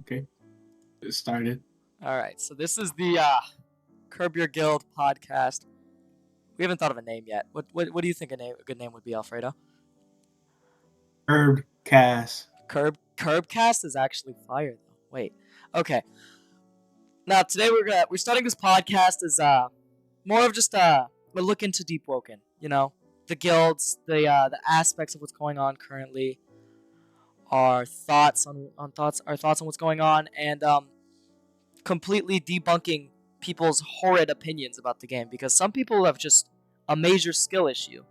Okay, it started. All right, so this is the Curb Your Guild podcast. We haven't thought of a name yet. What do you think a good name would be, Alfredo? Herb Cass. Curbcast is actually fire though. Wait, okay. Now today we're starting this podcast as more of just a look into Deepwoken. You know, the guilds, the aspects of what's going on currently, our thoughts our thoughts on what's going on, and completely debunking people's horrid opinions about the game because some people have just a major skill issue.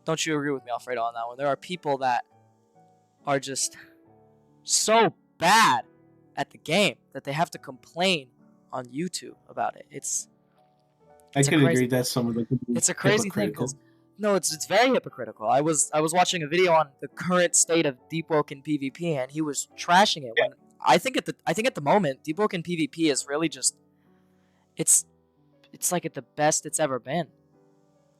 Don't you agree with me, Alfredo, on that one? There are people that are just so bad at the game that they have to complain on YouTube about it. I It's a can crazy agree that some of them can be it's a crazy thing because hypocritical. no, it's very hypocritical. I was watching a video on the current state of Deepwoken PvP and he was trashing it when I think at the moment Deepwoken PvP is really just it's it's like at the best it's ever been.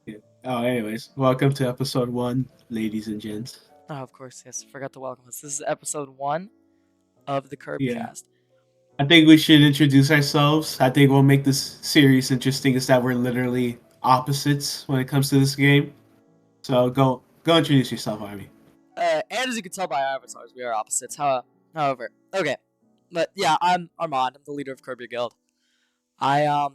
Yeah. Oh, anyways, welcome to episode 1, ladies and gents. Oh, of course, yes. Forgot to welcome us. This is episode 1 of the Yeah, Curbcast. I think we should introduce ourselves. I think what will make this series interesting is that we're literally opposites when it comes to this game. So go introduce yourself, Army. And as you can tell by our avatars, we are opposites. However, okay, but yeah, I'm Armand. I'm the leader of Curb Your Guild. I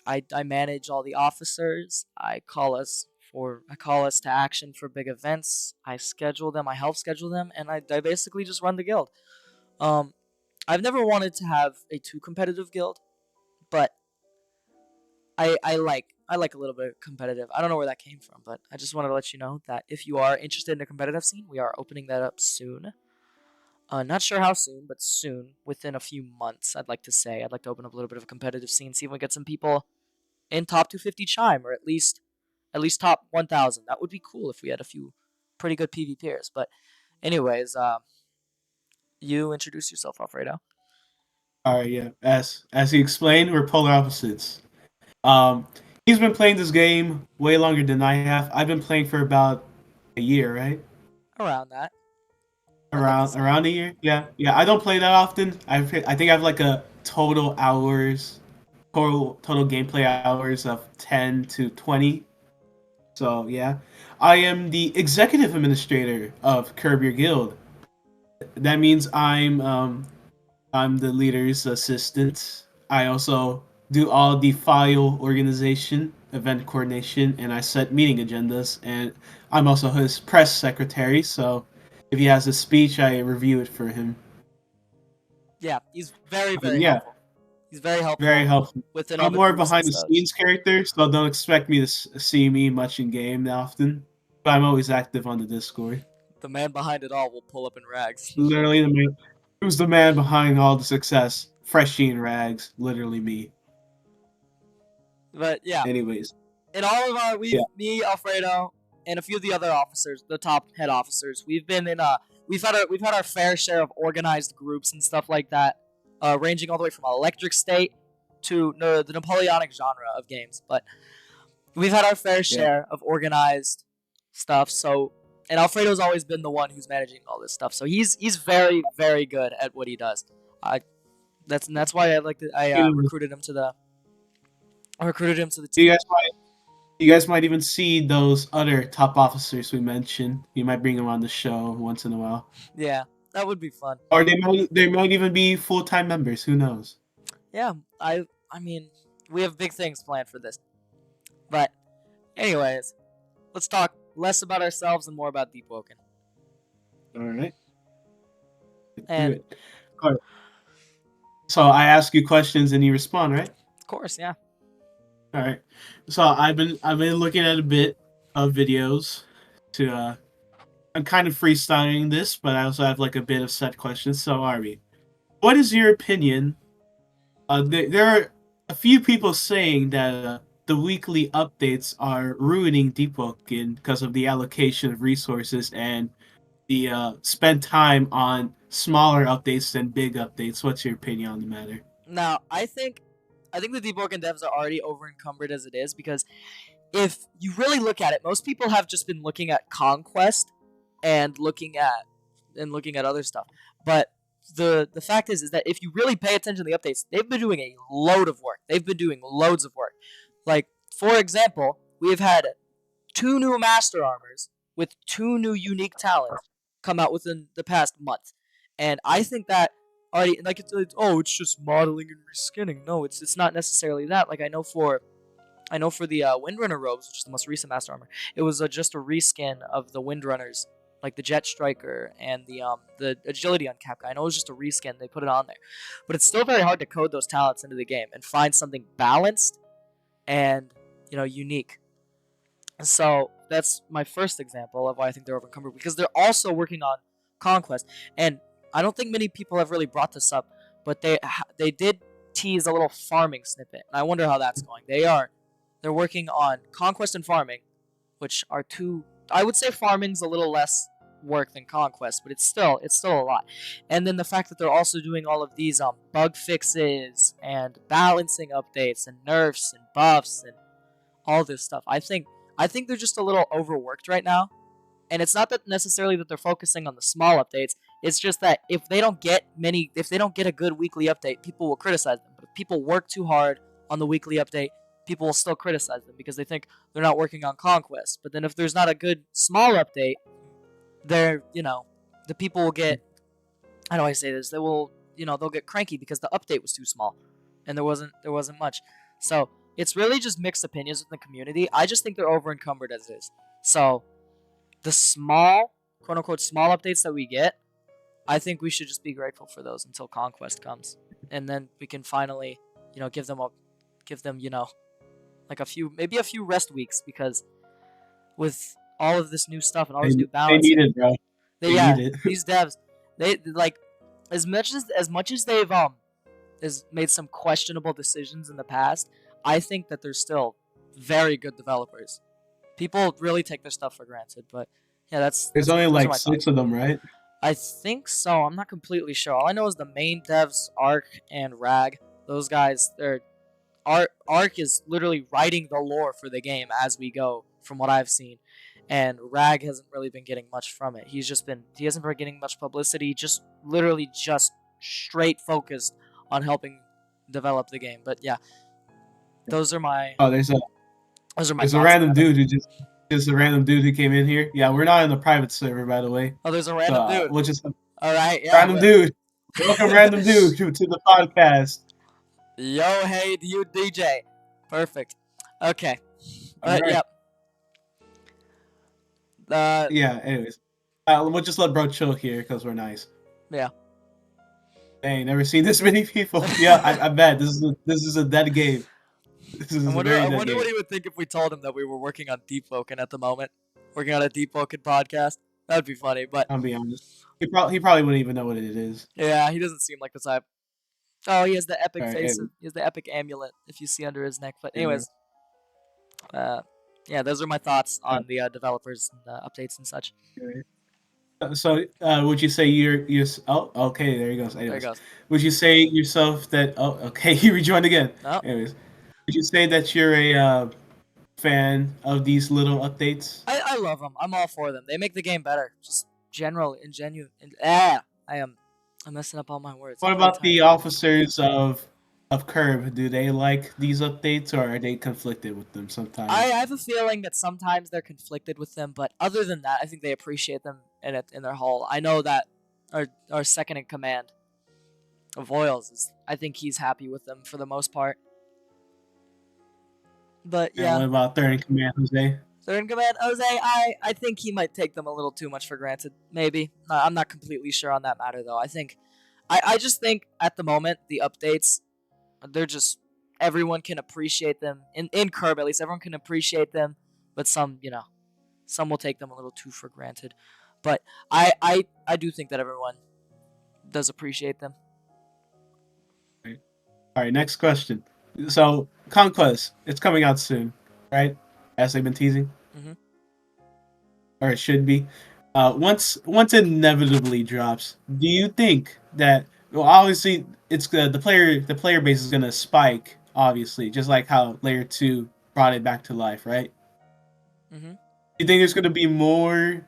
I manage all the officers. I call us to action for big events. I schedule them. I help schedule them, and I basically just run the guild. Um, I've never wanted to have a too competitive guild, but I like a little bit of competitive. I don't know where that came from, but I just wanted to let you know that if you are interested in the competitive scene, we are opening that up soon. Not sure how soon, but soon, within a few months, I'd like to say. I'd like to open up a little bit of a competitive scene, see if we get some people in top 250 chime, or at least top 1,000. That would be cool if we had a few pretty good PvPers. But anyways, you introduce yourself, Alfredo. All right, yeah. As he explained, we're polar opposites. Um, he's been playing this game way longer than I have. I've been playing for about a year, right? Around that, I'd like to say. Around a year. Yeah, yeah. I don't play that often. I think I have like a total gameplay hours of 10 to 20. So yeah, I am the executive administrator of Curb Your Guild. That means I'm the leader's assistant. I also do all the file organization, event coordination, and I set meeting agendas. And I'm also his press secretary, so if he has a speech, I review it for him. Yeah, he's very, very Yeah, helpful. He's very very helpful helpful. within all I'm the more groups and behind the such. scenes character, so don't expect me to see me much in game often. But I'm always active on the Discord. The man behind it all will pull up in rags. Literally, who's the man behind all the success? Freshie and Rags, literally me. But yeah, Anyways, in all of our, yeah. me, Alfredo, and a few of the other officers, the top head officers, we've had our fair share of organized groups and stuff like that, ranging all the way from Electric State to no, the Napoleonic genre of games. But we've had our fair Yeah. share of organized stuff. So, and Alfredo's always been the one who's managing all this stuff. So he's very, very good at what he does. I that's why You I recruited him to the you team. guys might you guys might even see those other top officers we mentioned. You might bring them on the show once in a while, Yeah, that would be fun. or they might even be full time members. Who knows? Yeah, I mean, we have big things planned for this. But anyways, let's talk less about ourselves and more about Deepwoken. All right, do And it. All right. So I ask you questions and you respond, right? of course, yeah. All right. So I've been looking at a bit of videos to I'm kind of freestyling this, but I also have like a bit of set questions. So Arby, what is your opinion? There are a few people saying that the weekly updates are ruining Deepwoken because of the allocation of resources and the spend time on smaller updates than big updates. What's your opinion on the matter? Now, I think the Deepwoken devs are already over encumbered as it is because if you really look at it, most people have just been looking at conquest and looking at other stuff. But the fact is that if you really pay attention to the updates, they've been doing a load of work. They've been doing loads of work. Like, for example, we have had 2 new master armors with 2 new unique talents come out within the past month, and I think that already, like, it's just modeling and reskinning. No, it's not necessarily that. Like, I know for the Windrunner robes, which is the most recent master armor, it was just a reskin of the Windrunners, like the Jet Striker and the Agility on Cap guy. I know it was just a reskin. They put it on there, but it's still very hard to code those talents into the game and find something balanced and unique. So that's my first example of why I think they're overencumbered, because they're also working on Conquest, and I don't think many people have really brought this up, but they did tease a little farming snippet, and I wonder how that's going. They're working on Conquest and farming, which are two. I would say farming's a little less work than Conquest, but it's still a lot. And then the fact that they're also doing all of these bug fixes and balancing updates and nerfs and buffs and all this stuff. I think they're just a little overworked right now. And it's not that necessarily that they're focusing on the small updates. It's just that if they don't get a good weekly update, people will criticize them. But if people work too hard on the weekly update, people will still criticize them because they think they're not working on Conquest. But then if there's not a good small update, the people will get, how do I say this? They'll get cranky because the update was too small and there wasn't much. So it's really just mixed opinions within the community. I just think they're over encumbered as it is. So the small, quote unquote, small updates that we get, I think we should just be grateful for those until Conquest comes, and then we can finally, give them like maybe a few rest weeks, because with all of this new stuff and all this new They balance, need it, bro. They need it. these devs, they like as much as they've has made some questionable decisions in the past. I think that they're still very good developers. People really take their stuff for granted, but yeah, There's only like 6 of them, right? I think so. I'm not completely sure. All I know is the main devs, Ark and Rag. Those guys, Ark is literally writing the lore for the game as we go, from what I've seen, and Rag hasn't really been getting much from it. He hasn't been getting much publicity. Just literally just straight focused on helping develop the game. But yeah, those are my. Oh, there's a random dude who just a random dude who came in here. Yeah, we're not in the private server, by the way. Oh, there's a random dude. We'll just all right, yeah. Random dude. Welcome, random dude, to the podcast. Yo, hey, you DJ. Perfect. Okay. Right. Yep. Yeah. Anyways, we'll just let bro chill here because we're nice. Yeah. Dang, never seen this many people. Yeah, I bet this is a dead game. I wonder what he would think if we told him that we were working on Deepwoken at the moment, working on a Deepwoken podcast. That'd be funny, but I'll be honest. He probably wouldn't even know what it is. Yeah, he doesn't seem like the type. Oh, he has the epic Right, face. He has the epic amulet, if you see under his neck. But anyways, yeah, those are my thoughts on the developers and the updates and such. So, would you say you're? Oh, okay, there he goes. Anyways, there he goes. Would you say yourself that? Oh, okay, he rejoined again. Oh. Anyways, would you say that you're a fan of these little updates? I love them. I'm all for them. They make the game better. Just general and genuine. I'm messing up all my words. What about the officers of Curb? Do they like these updates, or are they conflicted with them sometimes? I have a feeling that sometimes they're conflicted with them, but other than that, I think they appreciate them in their whole. I know that our second in command of Oils I think he's happy with them for the most part. But yeah. And what about third in command, Jose? Third in command, Jose, I think he might take them a little too much for granted. Maybe. I'm not completely sure on that matter, though. I just think at the moment, the updates, they're just, everyone can appreciate them. In Curb, at least, everyone can appreciate them. But some will take them a little too for granted. But I do think that everyone does appreciate them. All right, next question. So, Conquest, it's coming out soon, right? As they've been teasing? Mm-hmm. Or it should be. Once it inevitably drops, do you think that, well, obviously it's the player base is gonna spike, obviously, just like how Layer 2 brought it back to life, right? Mm-hmm. You think there's gonna be more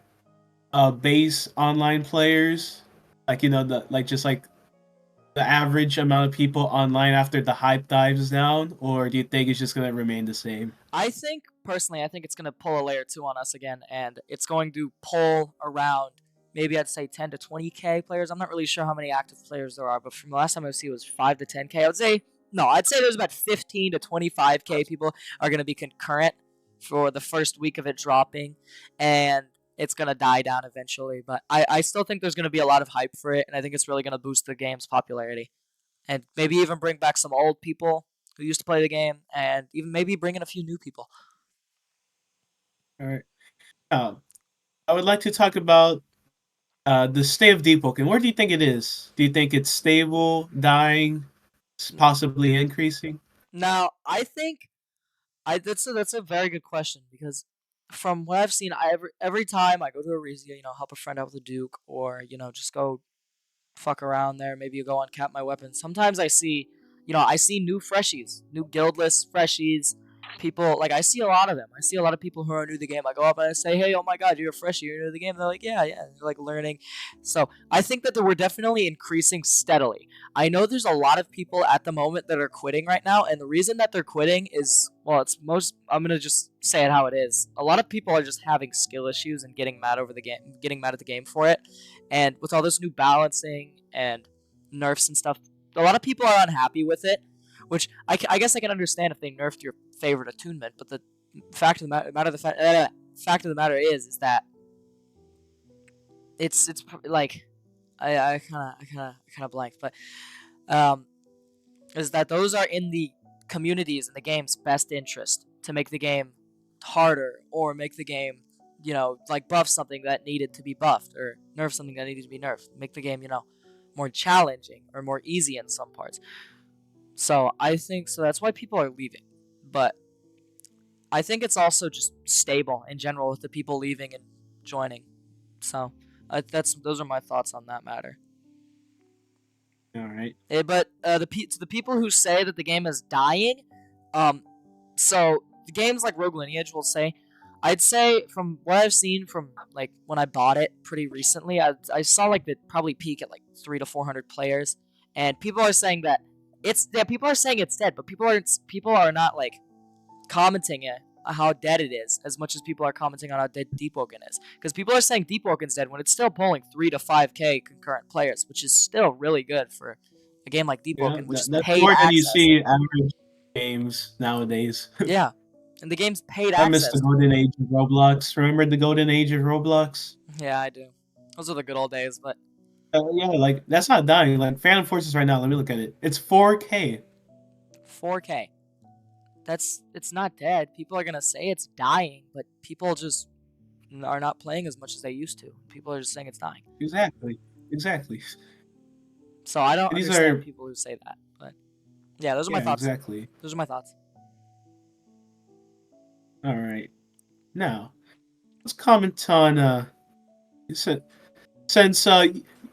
base online players, like just like the average amount of people online after the hype dives down, or do you think it's just gonna remain the same? I think personally, I think it's gonna pull a layer two on us again, and it's going to pull around maybe I'd say 10 to 20k players. I'm not really sure how many active players there are, but from the last time I see it was 5 to 10k. I would say no, I'd say there's about 15 to 25k people are gonna be concurrent for the first week of it dropping, and it's gonna die down eventually. But I still think there's gonna be a lot of hype for it, and I think it's really gonna boost the game's popularity and maybe even bring back some old people who used to play the game, and even maybe bring in a few new people. All right. Um, I would like to talk about the state of Deepwoken. Where do you think it is? Do you think it's stable, dying, possibly increasing? Now, I think that's a very good question because from what I've seen, every time I go to Arisia, help a friend out with a Duke, or just go fuck around there. Maybe you go uncap my weapon. Sometimes I see new freshies, new guildless freshies. People like I see a lot of them. I see a lot of people who are new to the game. I go up and I say, "Hey, oh my God, you're a freshie. You're new to the game." They're like, "Yeah, yeah." They're like learning. So I think that we're definitely increasing steadily. I know there's a lot of people at the moment that are quitting right now, and the reason that they're quitting is well, it's most. I'm gonna just say it how it is. A lot of people are just having skill issues and getting mad over the game, getting mad at the game for it. And with all this new balancing and nerfs and stuff, a lot of people are unhappy with it. Which I guess I can understand if they nerfed your favorite attunement, but the fact of the matter is that it's like I kind of blanked, but um, is that those are in the communities and the game's best interest to make the game harder or make the game, like buff something that needed to be buffed or nerf something that needed to be nerfed. Make the game, more challenging or more easy in some parts. So I think so that's why people are leaving. But I think it's also just stable in general with the people leaving and joining. So that's those are my thoughts on that matter. All right. But to the people who say that the game is dying, um, so the games like Rogue Lineage will say, I'd say from what I've seen from like when I bought it pretty recently, I saw like the probably peak at like 300 to 400 players, and people are saying that people are saying it's dead, but people are not like commenting it how dead it is as much as people are commenting on how dead Deepwoken is. Because people are saying Deepwoken's dead when it's still pulling 3 to 5k concurrent players, which is still really good for a game like Yeah, Deepwoken, which is that's paid more than you access. see in average games nowadays. Yeah, and the game's paid I miss the access too. golden age of Roblox. Remember the golden age of Roblox? Yeah, I do. Those are the good old days, but Yeah, like that's not dying. Like Phantom Forces right now. Let me look at it. It's 4K. 4K. It's not dead. People are gonna say it's dying, but people just are not playing as much as they used to. People are just saying it's dying. Exactly. Exactly. So I don't And these understand are people who say that. But yeah, those are my yeah, thoughts. exactly. Those are my thoughts. All right. Now let's comment on si- since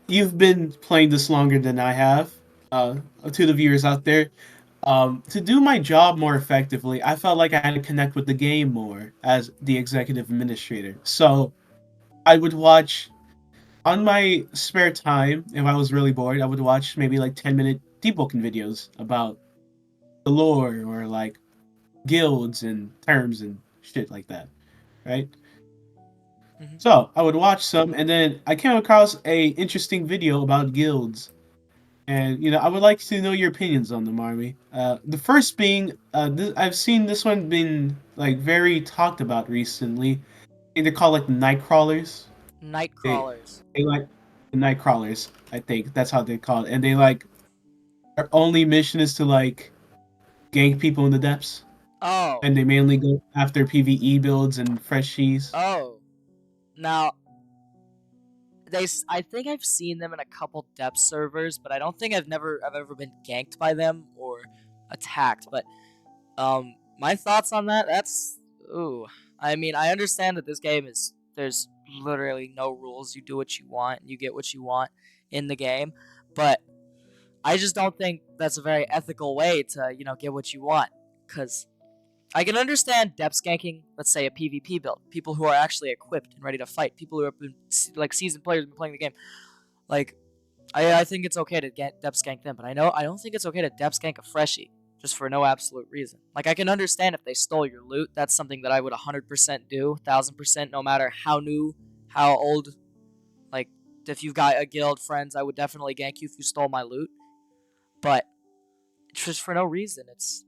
you've been playing this longer than I have. To the viewers out there, to do my job more effectively, I felt like I had to connect with the game more as the executive administrator. So I would watch on my spare time if I was really bored. I would watch maybe like 10-minute debunking videos about the lore or like guilds and terms and shit like that, right? Hmm. So I would watch some, and then I came across a interesting video about guilds, and I would like to know your opinions on them, Army. The first being, I've seen this one been like very talked about recently. I think they're called like the night crawlers. Night They crawlers. they like the night crawlers. I think that's how they're called, and they like their only mission is to like gank people in the depths, Oh, and they mainly go after PVE builds and fresh cheese. oh. Now I think I've seen them in a couple depth servers, but I don't think I've ever been ganked by them or attacked. But my thoughts on that. That's ooh. I mean, I understand that this game is there's literally no rules. You do what you want, you get what you want in the game, but I just don't think that's a very ethical way to get what you want. Because I can understand depth skanking, let's say a PvP build, people who are actually equipped and ready to fight, people who have been like seasoned players and been playing the game. Like I think it's okay to get depth skank them, but I don't think it's okay to depth skank a freshie just for no absolute reason. Like I can understand if they stole your loot, that's something that I would 100% do, 1000%, no matter how new, how old. Like if you've got a guild friends, I would definitely gank you if you stole my loot. But just for no reason, it's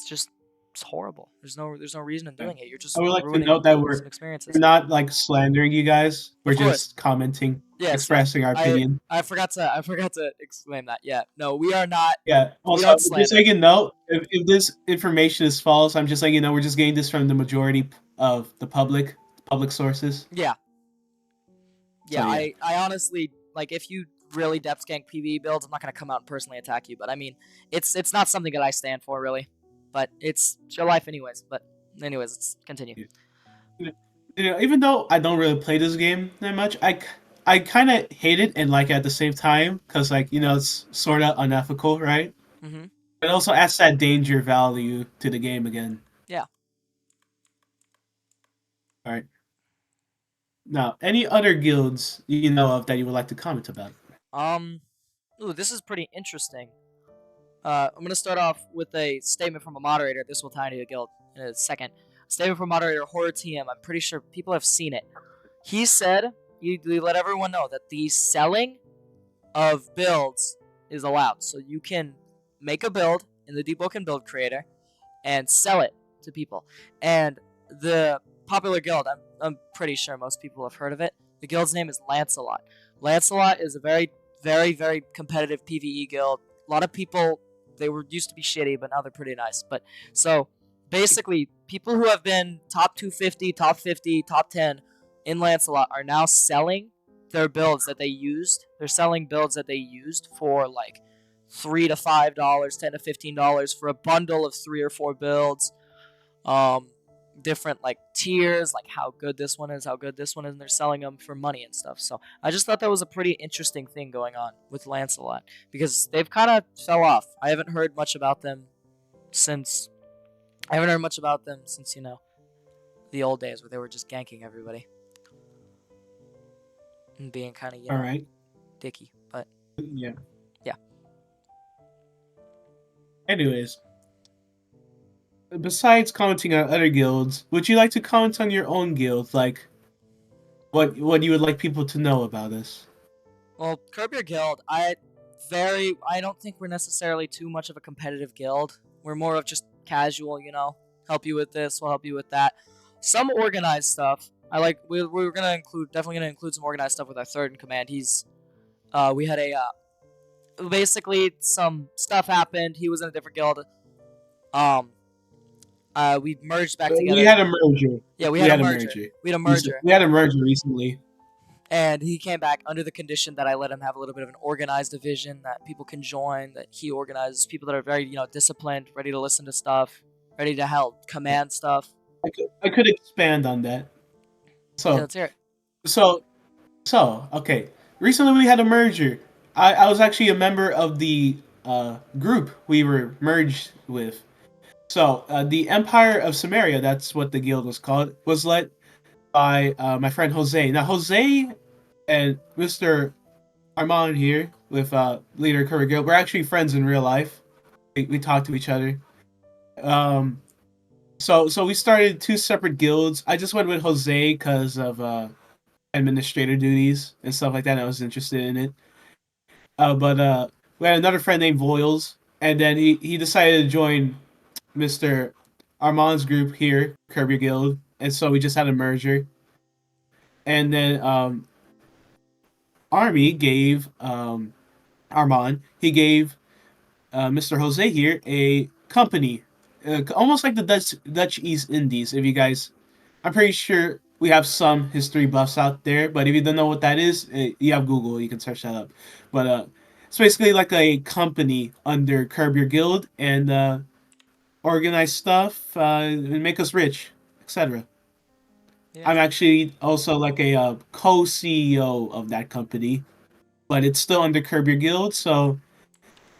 just it's horrible. There's no reason in doing it. You're I just would like to ruining note that some we're experiences. not like slandering you guys. We're Of course, just commenting, yes, yeah. expressing our I opinion. I forgot to explain that. Yeah, no, we are not. Yeah. We Also, don't just so slander. you can know, if this information is false, I'm just letting you know we're just getting this from the majority of the public sources. Yeah, So yeah. yeah. I honestly like if you really depth skank PvE builds, I'm not gonna come out and personally attack you. But I mean, it's not something that I stand for really. But it's your life anyways. But anyways, let's continue. Even though I don't really play this game that much, I kind of hate it and like it at the same time because like it's sort of unethical, right? Mm-hmm. It also adds that danger value to the game again. Yeah. All right. Now, any other guilds you know of that you would like to comment about? Um. Ooh, this is pretty interesting. I'm gonna start off with a statement from a moderator. This will tie into a guild in a second. Statement from moderator Horror TM. I'm pretty sure people have seen it. He said, "You let everyone know that the selling of builds is allowed. So you can make a build in the Deepwoken build creator and sell it to people. And the popular guild, I'm pretty sure most people have heard of it. The guild's name is Lancelot. Lancelot is a very, very, very competitive PvE guild. A lot of people, they were used to be shitty, but now they're pretty nice. But so basically, people who have been top 250, top 50, top 10 in Lancelot are now selling their builds that they used. They're selling builds that they used for like $3 to $5, $10 to $15 for a bundle of 3 or 4 builds. Um, Different like tiers, like how good this one is, how good this one is, and they're selling them for money and stuff. So I just thought that was a pretty interesting thing going on with Lancelot because they've kind of fell off. I haven't heard much about them since. I haven't heard much about them since the old days where they were just ganking everybody and being kind of All right. dicky. But Yeah. yeah. Anyways, besides commenting on other guilds, would you like to comment on your own guild? Like, what you would like people to know about us? Well, Curb Your Guild, I don't think we're necessarily too much of a competitive guild. We're more of just casual, help you with this, we'll help you with that. Some organized stuff. We're gonna definitely gonna include some organized stuff with our third in command. We had basically some stuff happened. He was in a different guild. Um, we merged back together. We had a merger. Yeah, we had a merger. We had a merger. We had a merger recently. And he came back under the condition that I let him have a little bit of an organized division that people can join, that he organizes people that are very, disciplined, ready to listen to stuff, ready to help command stuff. I could expand on that. So, Yeah, let's hear it. So, okay. Recently we had a merger. I was actually a member of the group we were merged with. So, the Empire of Samaria, that's what the guild was called, was led by my friend Jose. Now, Jose and Mr. Armand here, with leader Curry Guild, we're actually friends in real life. We talk to each other. So we started 2 separate guilds. I just went with Jose because of administrator duties and stuff like that. I was interested in it. But we had another friend named Voiles, and then he decided to join Mr. Armand's group here, Curb Your Guild, and so we just had a merger. And then Army gave Armand, he gave Mr. Jose here a company, almost like the Dutch East Indies. If you guys, I'm pretty sure we have some history buffs out there, but if you don't know what that is, you have Google, you can search that up. But it's basically like a company under Curb Your Guild and organize stuff and make us rich, etc. Yeah. I'm actually also like a co-CEO of that company, but it's still under Curb Your Guild. So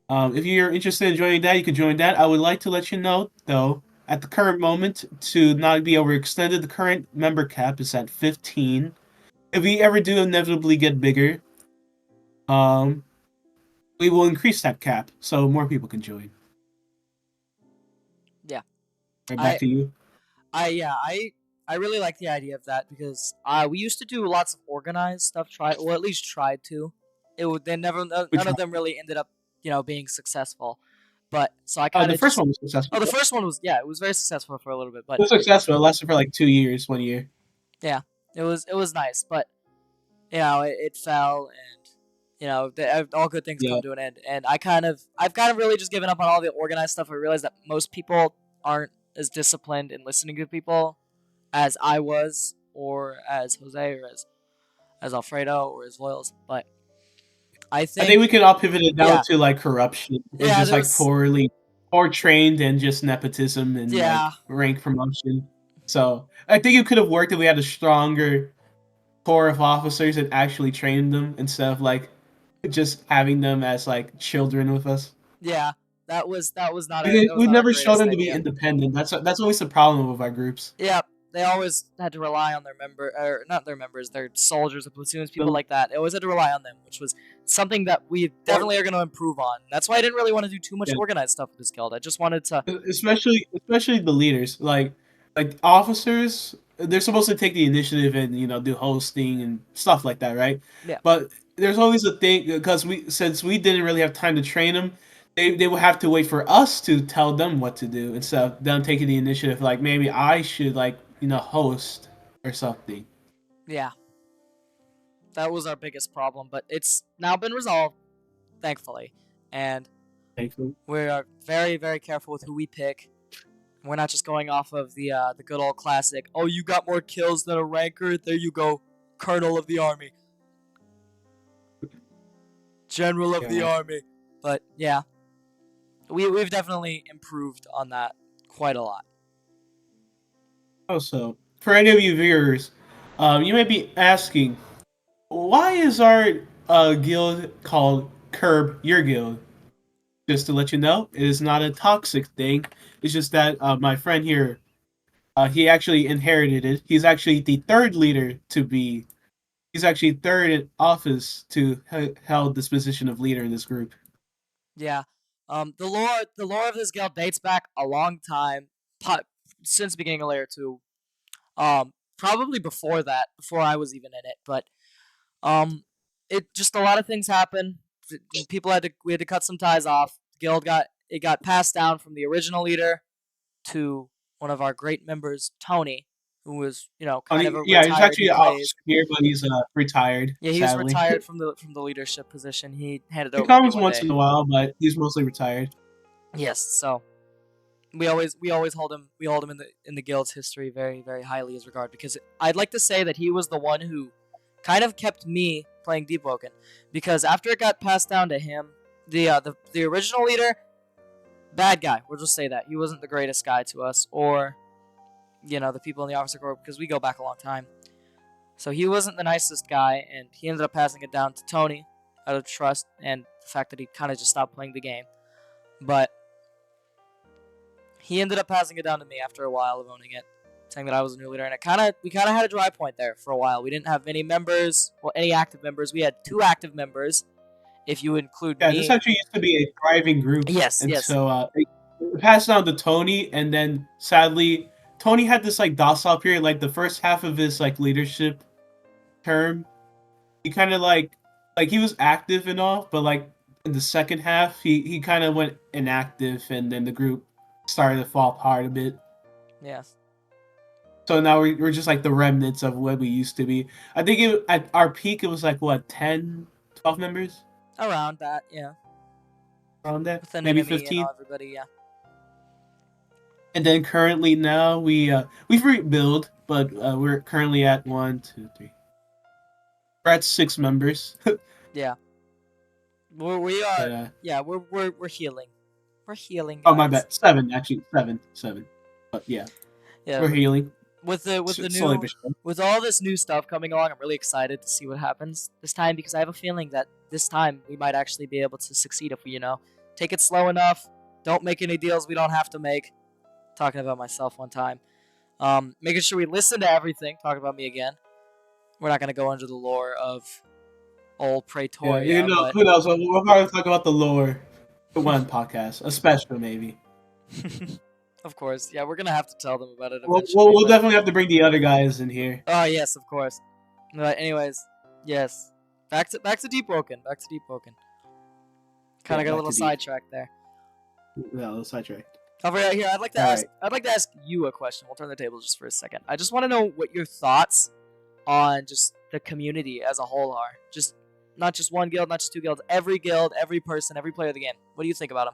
if you're interested in joining that, you can join that. I would like to let you know, though, at the current moment, to not be overextended, the current member cap is at 15. If we ever do inevitably get bigger, um, we will increase that cap so more people can join. Yeah. Right back I to you. I really like the idea of that because we used to do lots of organized stuff. At least tried to. They never Which none of one? them really ended up being successful. But so I Oh, kind the of first just one was successful. the first one was it was very successful for a little bit, It but was successful. It lasted for like 2 years, 1 year. yeah, it was nice, but it fell, and all good things Yeah. come to an end. And I've kind of really just given up on all the organized stuff. I realized that most people aren't as disciplined in listening to people as I was, or as Jose, or as Alfredo, or as Loyals. But I I think think, we can all pivot it down yeah, to like corruption and yeah, just there like was, poor trained and just nepotism and yeah, like rank promotion. So I think it could have worked if we had a stronger core of officers that actually trained them instead of like just having them as like children with us. yeah. That was We not our never show greatest them to be idea. independent. That's always the problem with our groups. Yeah, they always had to rely on their or not their members, their soldiers, the platoons, people The- like that. They always had to rely on them, which was something that we or definitely are going to improve on. That's why I didn't really want to do too much yeah, organized stuff with this guild. I just wanted to, especially the leaders, like officers. They're supposed to take the initiative and do hosting and stuff like that, right? yeah, But there's always a thing because since we didn't really have time to train them, they would have to wait for us to tell them what to do instead of them taking the initiative. Like maybe I should like host or something. yeah. That was our biggest problem, but it's now been resolved, thankfully, and Thankfully. we are very, very careful with who we pick. We're not just going off of the good old classic. Oh, you got more kills than a ranker. There you go, Colonel of the Army, General of the Yeah. Army. But yeah, we've definitely improved on that quite a lot. Also, for any of you viewers, you may be asking, why is our guild called Curb Your Guild? Just to let you know, it is not a toxic thing. It's just that my friend here, he actually inherited it. He's actually the third leader to be. He's actually third in office to held this position of leader in this group. Yeah, the lore of this guild dates back a long time, since the beginning of Layer 2. Probably before that, before I was even in it, but Um, it just a lot of things happened. We had to cut some ties off. The guild got passed down from the original leader to one of our great members, Tony, who was kind of a Yeah, he's retired. He actually an officer plays. here, but he's retired, Yeah, he was sadly. retired from the leadership position. He handed He over to me comes one once day. in a while, but he's mostly retired. Yes, so we always hold him in the guild's history very, very highly as regard, because I'd like to say that he was the one who kind of kept me playing Deepwoken, because after it got passed down to him, the original leader, bad guy. We'll just say that he wasn't the greatest guy to us, or the people in the officer corps, because we go back a long time. So he wasn't the nicest guy, and he ended up passing it down to Tony out of trust and the fact that he kind of just stopped playing the game. But he ended up passing it down to me after a while of owning it, saying that I was a new leader, and we kind of had a dry point there for a while. We didn't have many members, well, any active members. We had 2 active members, if you include Yeah, this me. actually used to be a thriving group Yes, yes, until it passed down to Tony, and then sadly, Tony had this like docile period, like the first half of his like leadership term. He kind of like he was active and all, but like in the second half, he kind of went inactive, and then the group started to fall apart a bit. yes, So now we're just like the remnants of what we used to be. I think at our peak it was like what 10, 12 members around that, yeah, around that, with an maybe enemy and 15. everybody, yeah, And then currently now we've rebuilt, but we're currently at one, two, three. We're at 6 members. yeah. We are, But yeah, we're healing, we're healing, oh my guys. bad, 7 actually, 7. But yeah, Yeah, we're healing with the slowly new but surely. with all this new stuff coming along, I'm really excited to see what happens this time, because I have a feeling that this time we might actually be able to succeed if we, take it slow enough. Don't make any deals we don't have to make. Talking about myself one time. Making sure we listen to everything. Talking about me again. We're not gonna go into the lore of old Yeah, Praetoria, but who knows? We'll probably talk about the lore in one podcast, a special maybe. of course, yeah, we're gonna have to tell them about it We'll, eventually. we'll, we'll But definitely have to bring the other guys in here. oh yes, of course. But anyways, yes, back to Deepwoken. Back to Deepwoken. Kind Yeah, of got a back little to deep. sidetracked there. No, sidetracked. Over here, I'd like to All ask. right. I'd like to ask you a question. We'll turn the tables just for a second. I just want to know what your thoughts on just the community as a whole are. Just not just one guild, not just two guild, every person, every player of the game. What do you think about them?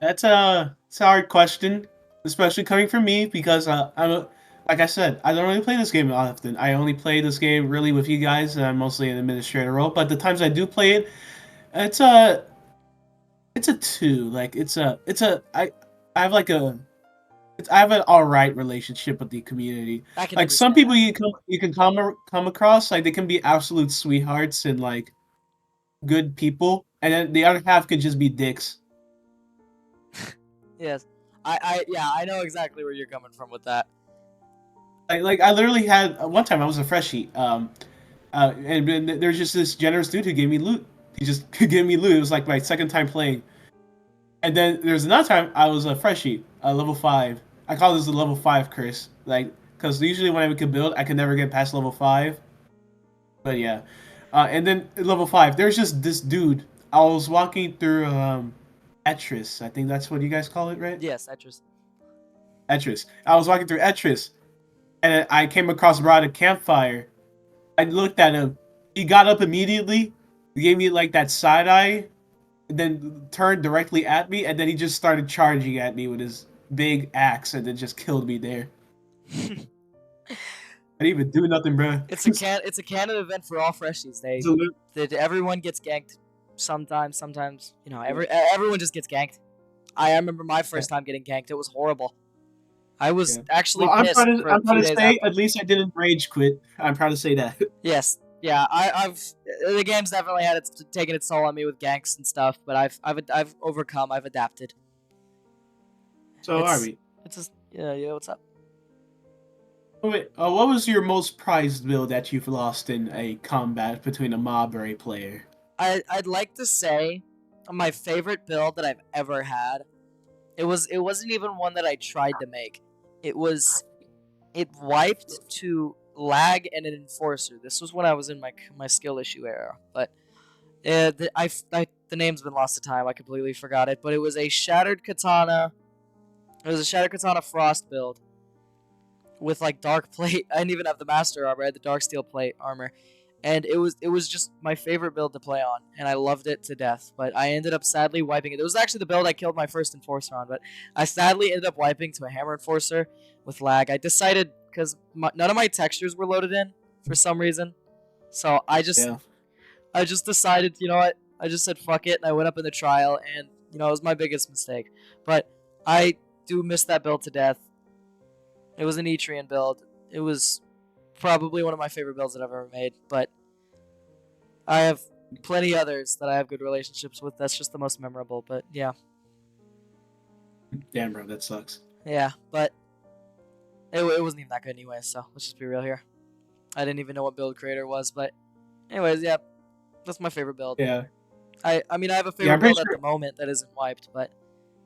It's a hard question, especially coming from me because like I said, I don't really play this game often. I only play this game really with you guys, and I'm mostly an administrator role. But the times I do play it, it's a it's a two. Like I have like I have an all right relationship with the community. I can Like some understand people that. you can come across like they can be absolute sweethearts and like good people, and then the other half can just be dicks. Yes, yeah, I know exactly where you're coming from with that. Like I literally had one time I was a freshie, and then there's just this generous dude who gave me loot. He just gave me loot. It was like my second time playing. And then there's another time I was a freshie, level 5. I call this the level 5 curse, like because usually when I could build, I could never get past level 5. But yeah, and then at level 5, there's just this dude. I was walking through Etris. I think that's what you guys call it, right? Yes, Etris. Etris. I was walking through Etris, and I came across Rod at campfire. I looked at him. He got up immediately, gave me like that side eye, and then turned directly at me, and then he just started charging at me with his big axe, and then just killed me there. I didn't even do nothing, bro. It's a canon event for all freshies. Everyone gets ganked sometimes. Sometimes everyone just gets ganked. I remember my first time getting ganked. It was horrible. I was actually pissed for a I'm proud few to days say after. at least I didn't rage quit. I'm proud to say that. Yes, yeah. I've the game's definitely had taken its toll on me with ganks and stuff, but I've overcome. I've adapted. So It's Arby, it's just yeah. What's up? wait, what was your most prized build that you've lost in a combat between a mob or a player? I'd like to say my favorite build that I've ever had. It wasn't even one that I tried to make. It wiped to lag and an enforcer. This was when I was in my skill issue era, but the name's been lost to time. I completely forgot it, but it was a shattered katana. It was a shattered katana frost build with like dark plate. I didn't even have the master armor. I had the dark steel plate armor, and it was just my favorite build to play on, and I loved it to death. But I ended up sadly wiping it. It was actually the build I killed my first enforcer on, but I sadly ended up wiping to a hammer enforcer with lag. I decided because none of my textures were loaded in for some reason, so Yeah. I just decided, you know what? I just said fuck it, and I went up in the trial, and it was my biggest mistake. But I do miss that build to death. It was an Etrian build. It was probably one of my favorite builds that I've ever made, but I have plenty others that I have good relationships with. That's just the most memorable, but yeah. Damn, bro, that sucks. Yeah, but it wasn't even that good anyway, so let's just be real here. I didn't even know what build creator was, but anyways, yeah, that's my favorite build. Yeah. I mean, I have a Yeah, favorite I'm pretty build at sure. the moment that isn't wiped, but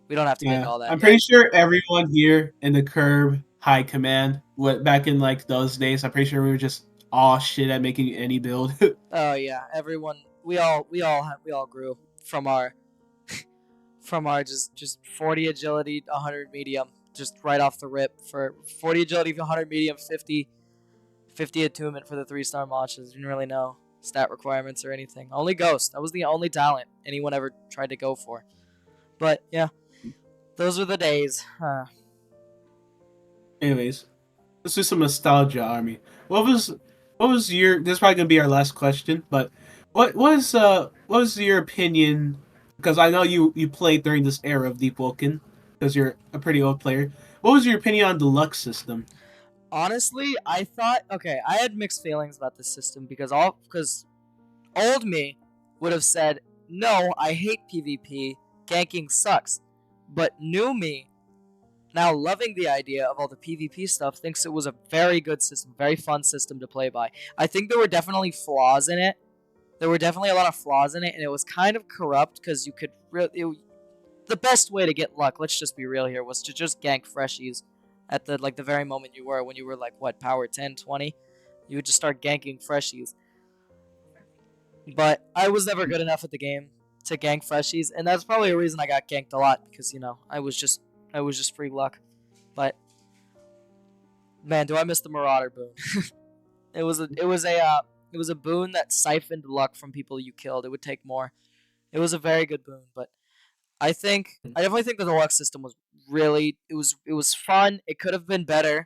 we don't have to get into Yeah, all that I'm yet. pretty sure everyone here in the Curb High Command, what back in like those days, I'm pretty sure we were just all shit at making any build. Oh yeah, everyone, we all grew from our just 40 agility, 100 medium, just right off the rip for 40 agility, 100 medium, 50 attunement for the 3-star launches. Didn't really know stat requirements or anything. Only Ghost. That was the only talent anyone ever tried to go for. But yeah, those were the days. Anyways, let's do some nostalgia, Army. What was your? This is probably gonna be our last question, but what was your opinion? Because I know you played during this era of Deepwoken, because you're a pretty old player. What was your opinion on deluxe system? Honestly, I thought okay. I had mixed feelings about this system because old me would have said no. I hate PvP. Ganking sucks. But new me now loving the idea of all the PvP stuff, thinks it was a very good system, very fun system to play by. I think there were definitely flaws in it. There were definitely a lot of flaws in it, and it was kind of corrupt because you could the best way to get luck, let's just be real here, was to just gank freshies at the very moment when you were like what, power 10, 20, you would just start ganking freshies. But I was never good enough at the game to gank freshies, and that's probably a reason I got ganked a lot because I was just free luck. But man, do I miss the Marauder boon? it was a boon that siphoned luck from people you killed. It would take more. It was a very good boon, but I definitely think that the luck system was it was fun. It could have been better,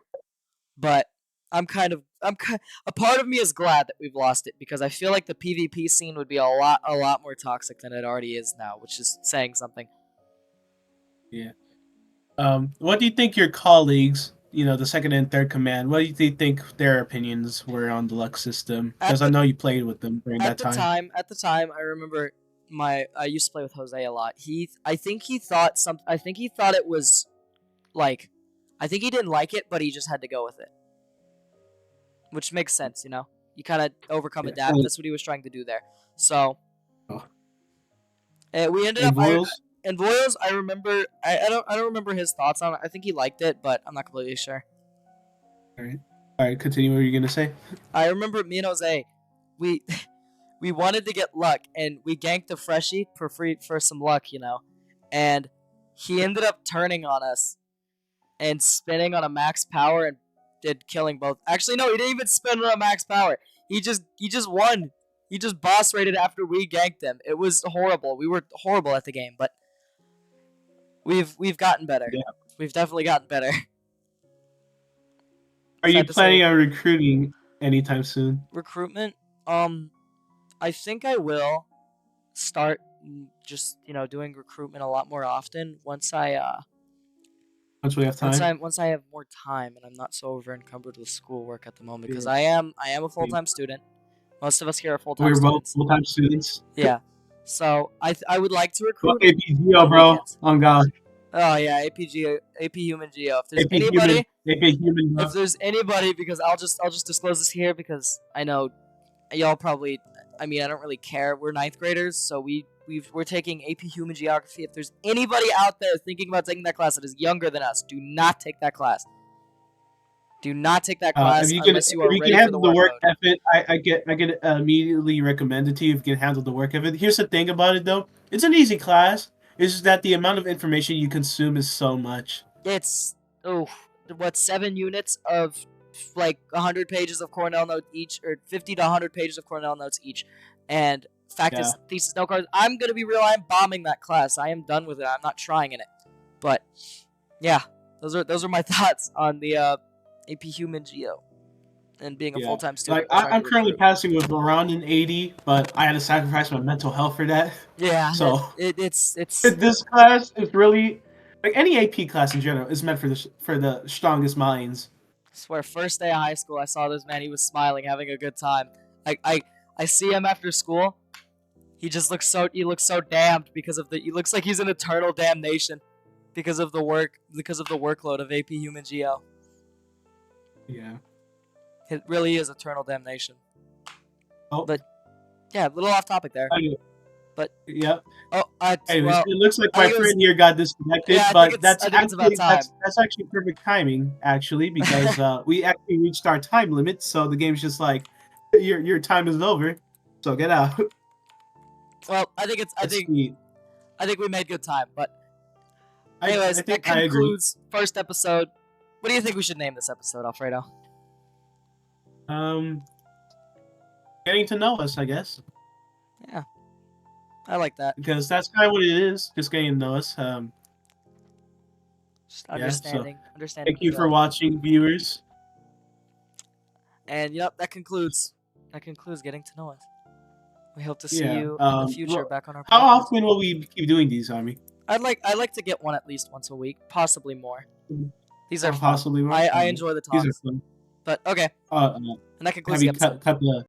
but a part of me is glad that we've lost it because I feel like the PvP scene would be a lot more toxic than it already is now, which is saying something. Yeah. What do you think your colleagues, the second and third command, what do you think their opinions were on the luck system? Because I know you played with them during that time. At the time, I remember I used to play with Jose a lot. I think he thought it was like, I think he didn't like it, but he just had to go with it, which makes sense. You kind of overcome adapt. That's what he was trying to do there. So we ended up. And Boyles, I remember. I don't remember his thoughts on it. I think he liked it, but I'm not completely sure. All right. Continue. What were you gonna say? I remember me and Jose, we wanted to get luck, and we ganked the freshie for some luck, and he ended up turning on us and spinning on a max power and did killing both. Actually, no, he didn't even spin on a max power. He just won. He just boss rated after we ganked him. It was horrible. We were horrible at the game, but we've gotten better. Yeah. We've definitely gotten better. Are you planning on recruiting anytime soon? Recruitment? I think I will start just, doing recruitment a lot more often once we have time. Once I have more time and I'm not so over encumbered with schoolwork at the moment, because I am a full-time student. Most of us here are full-time students. We're both full-time students. Yeah. So I would like to recruit. Well, AP Geo, bro. On God. Oh yeah, AP Human Geo. If there's anybody, because I'll just disclose this here because I know y'all probably. I mean, I don't really care. We're 9th graders, so we're taking AP Human Geography. If there's anybody out there thinking about taking that class that is younger than us, do not take that class. Do not take that class unless you are ready for the work ethic. I get immediately recommended to you if you can handle the work ethic. Here's the thing about it though. It's an easy class. It's just that the amount of information you consume is so much. It's 7 units of like 100 pages of Cornell notes each, or 50 to 100 pages of Cornell notes each. And is, thesis, note cards. I'm gonna be real. I'm bombing that class. I am done with it. I'm not trying in it. But yeah, those are my thoughts on the AP Human Geo and being a full-time student. I'm currently passing with around an 80, but I had to sacrifice my mental health for that. Yeah. So it's this class is really, like any AP class in general, is meant for the strongest minds. I swear, first day of high school, I saw this man. He was smiling, having a good time. I see him after school. He looks so damned because of he looks like he's in eternal damnation because of the workload of AP Human Geo. Yeah. It really is eternal damnation. Oh. But yeah, a little off topic there. But yeah. Oh, anyways, it looks like my friend here got disconnected, yeah, but that's actually perfect timing, actually, because we actually reached our time limit. So the game's just like, your time is over, so get out. Well, I think we made good time. But anyways, that concludes first episode. What do you think we should name this episode, Alfredo? Getting to know us, I guess. Yeah, I like that. Because that's kind of what it is, just getting to know us. Just understanding. Thank you for watching, viewers. And yep, that concludes getting to know us. We hope to see you in the future back on our podcast. How often will we keep doing these, Army? I'd like to get one at least once a week, possibly more. These are fun. Possibly more. I enjoy the talks. These are fun. But okay. And that concludes the episode. Cut the